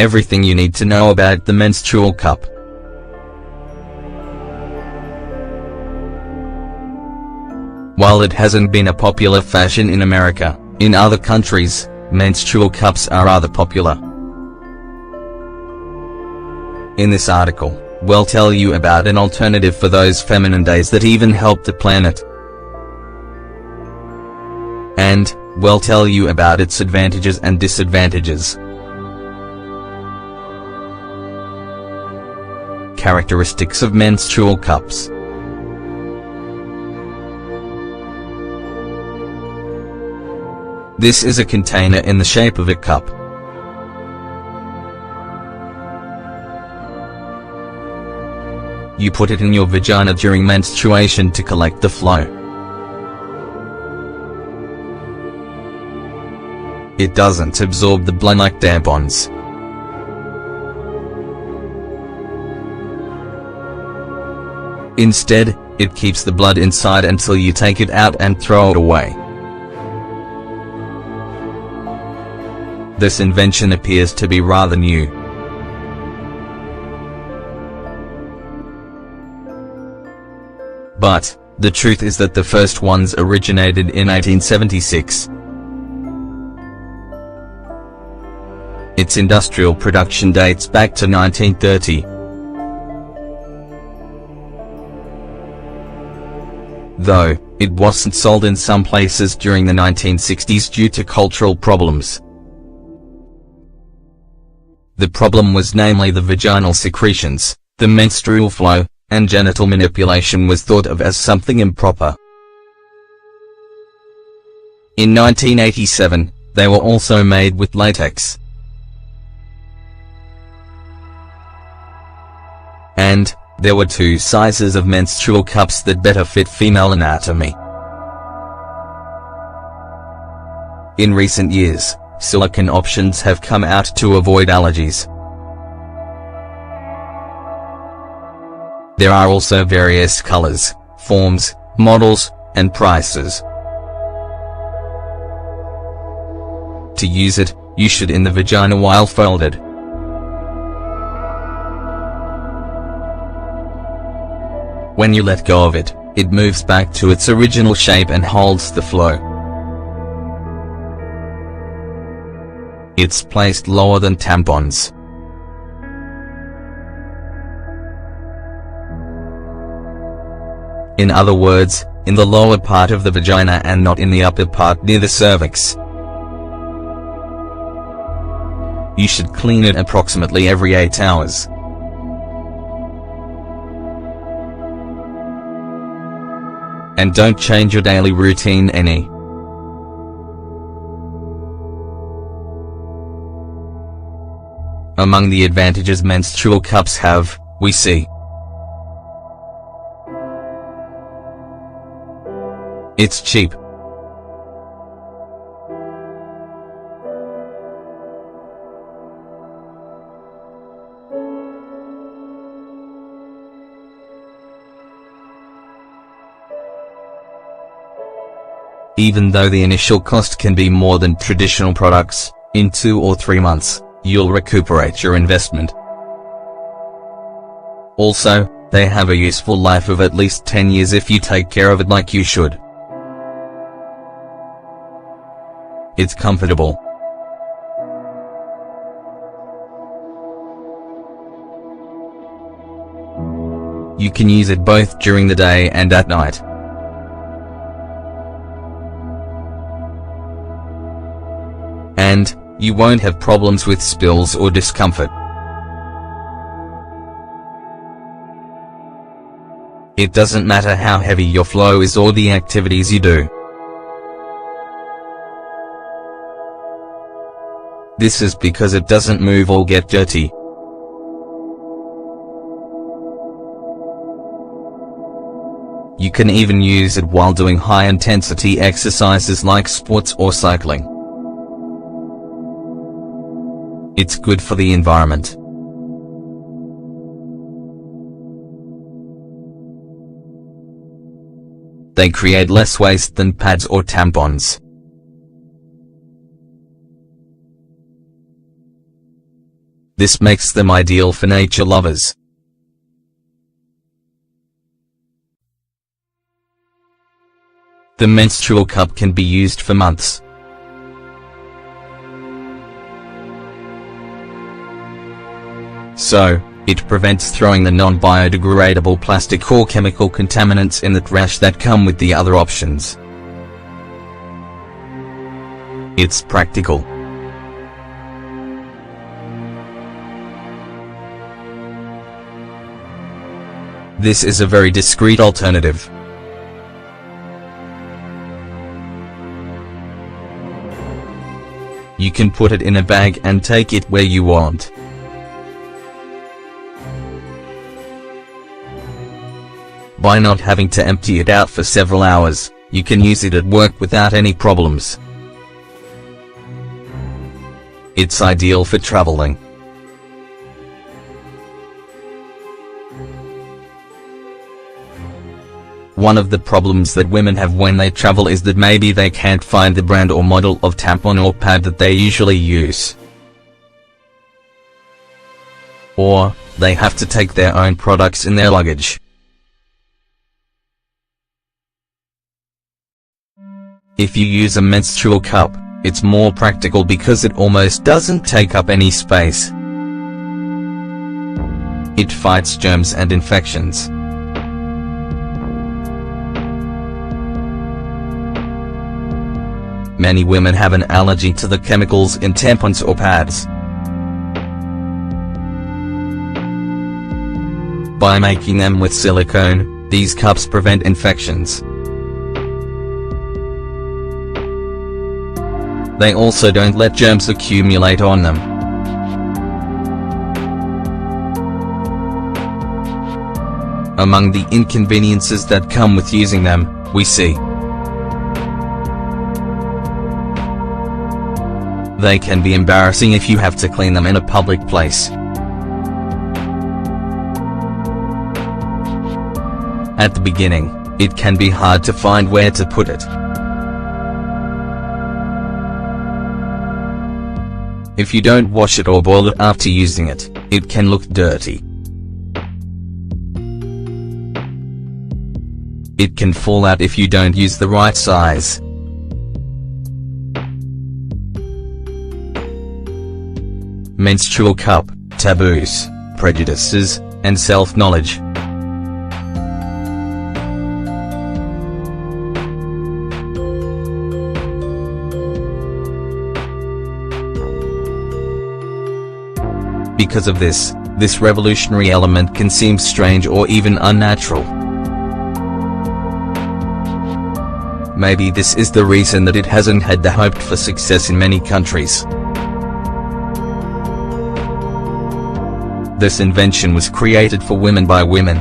Everything you need to know about the menstrual cup. While it hasn't been a popular fashion in America, in other countries, menstrual cups are rather popular. In this article, we'll tell you about an alternative for those feminine days that even help the planet. And we'll tell you about its advantages and disadvantages. Characteristics of menstrual cups. This is a container in the shape of a cup. You put it in your vagina during menstruation to collect the flow. It doesn't absorb the blood like tampons. Instead, it keeps the blood inside until you take it out and throw it away. This invention appears to be rather new. But the truth is that the first ones originated in 1876. Its industrial production dates back to 1930. Though it wasn't sold in some places during the 1960s due to cultural problems. The problem was namely the vaginal secretions, the menstrual flow, and genital manipulation was thought of as something improper. In 1987, they were also made with latex. And there were two sizes of menstrual cups that better fit female anatomy. In recent years, silicone options have come out to avoid allergies. There are also various colors, forms, models, and prices. To use it, you should in the vagina while folded. When you let go of it, it moves back to its original shape and holds the flow. It's placed lower than tampons. In other words, in the lower part of the vagina and not in the upper part near the cervix. You should clean it approximately every 8 hours. And don't change your daily routine any. Among the advantages menstrual cups have, we see. It's cheap. Even though the initial cost can be more than traditional products, in 2 or 3 months, you'll recuperate your investment. Also, they have a useful life of at least 10 years if you take care of it like you should. It's comfortable. You can use it both during the day and at night. And you won't have problems with spills or discomfort. It doesn't matter how heavy your flow is or the activities you do. This is because it doesn't move or get dirty. You can even use it while doing high-intensity exercises like sports or cycling. It's good for the environment. They create less waste than pads or tampons. This makes them ideal for nature lovers. The menstrual cup can be used for months. So, it prevents throwing the non-biodegradable plastic or chemical contaminants in the trash that come with the other options. It's practical. This is a very discreet alternative. You can put it in a bag and take it where you want. By not having to empty it out for several hours, you can use it at work without any problems. It's ideal for traveling. One of the problems that women have when they travel is that maybe they can't find the brand or model of tampon or pad that they usually use. Or, they have to take their own products in their luggage. If you use a menstrual cup, it's more practical because it almost doesn't take up any space. It fights germs and infections. Many women have an allergy to the chemicals in tampons or pads. By making them with silicone, these cups prevent infections. They also don't let germs accumulate on them. Among the inconveniences that come with using them, we see: they can be embarrassing if you have to clean them in a public place. At the beginning, it can be hard to find where to put it. If you don't wash it or boil it after using it, it can look dirty. It can fall out if you don't use the right size. Menstrual cup, taboos, prejudices, and self-knowledge. Because of this revolutionary element can seem strange or even unnatural. Maybe this is the reason that it hasn't had the hoped-for success in many countries. This invention was created for women by women.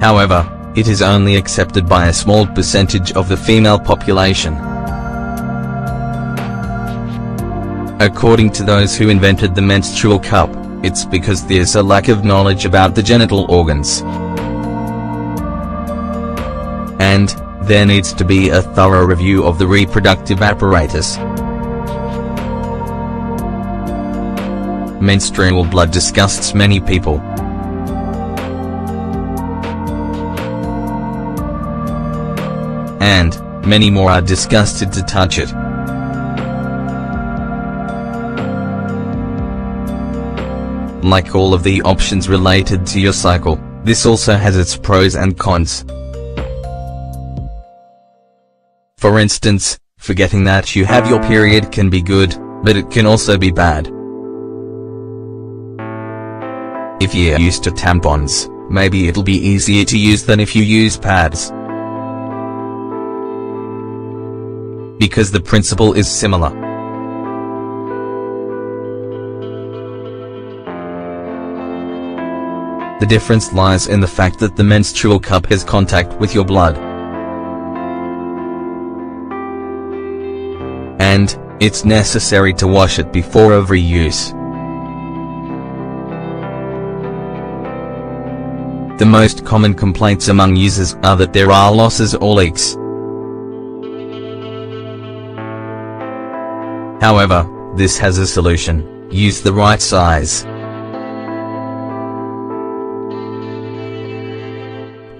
However, it is only accepted by a small percentage of the female population. According to those who invented the menstrual cup, it's because there's a lack of knowledge about the genital organs. And there needs to be a thorough review of the reproductive apparatus. Menstrual blood disgusts many people. And many more are disgusted to touch it. Like all of the options related to your cycle, this also has its pros and cons. For instance, forgetting that you have your period can be good, but it can also be bad. If you're used to tampons, maybe it'll be easier to use than if you use pads. Because the principle is similar. The difference lies in the fact that the menstrual cup has contact with your blood. And it's necessary to wash it before every use. The most common complaints among users are that there are losses or leaks. However, this has a solution: use the right size.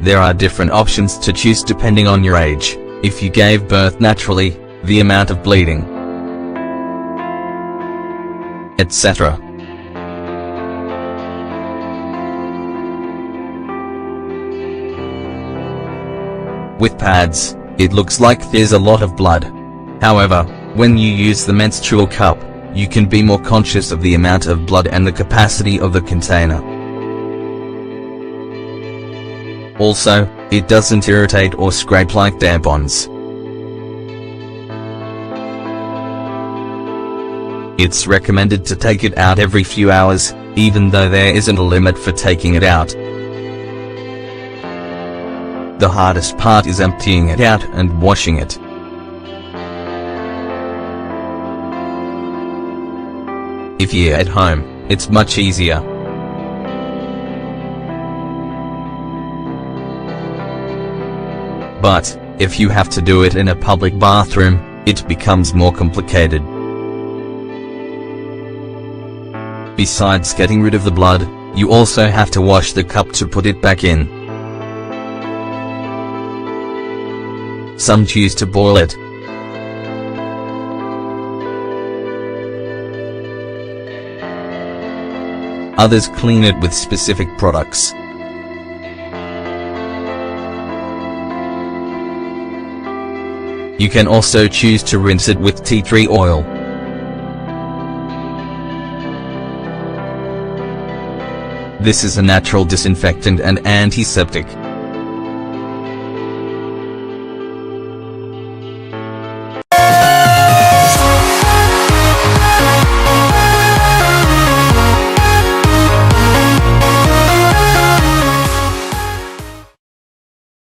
There are different options to choose depending on your age. If you gave birth naturally, the amount of bleeding, etc. With pads, it looks like there's a lot of blood. However, when you use the menstrual cup, you can be more conscious of the amount of blood and the capacity of the container. Also, it doesn't irritate or scrape like tampons. It's recommended to take it out every few hours, even though there isn't a limit for taking it out. The hardest part is emptying it out and washing it. If you're at home, it's much easier. But, if you have to do it in a public bathroom, it becomes more complicated. Besides getting rid of the blood, you also have to wash the cup to put it back in. Some choose to boil it. Others clean it with specific products. You can also choose to rinse it with tea tree oil. This is a natural disinfectant and antiseptic.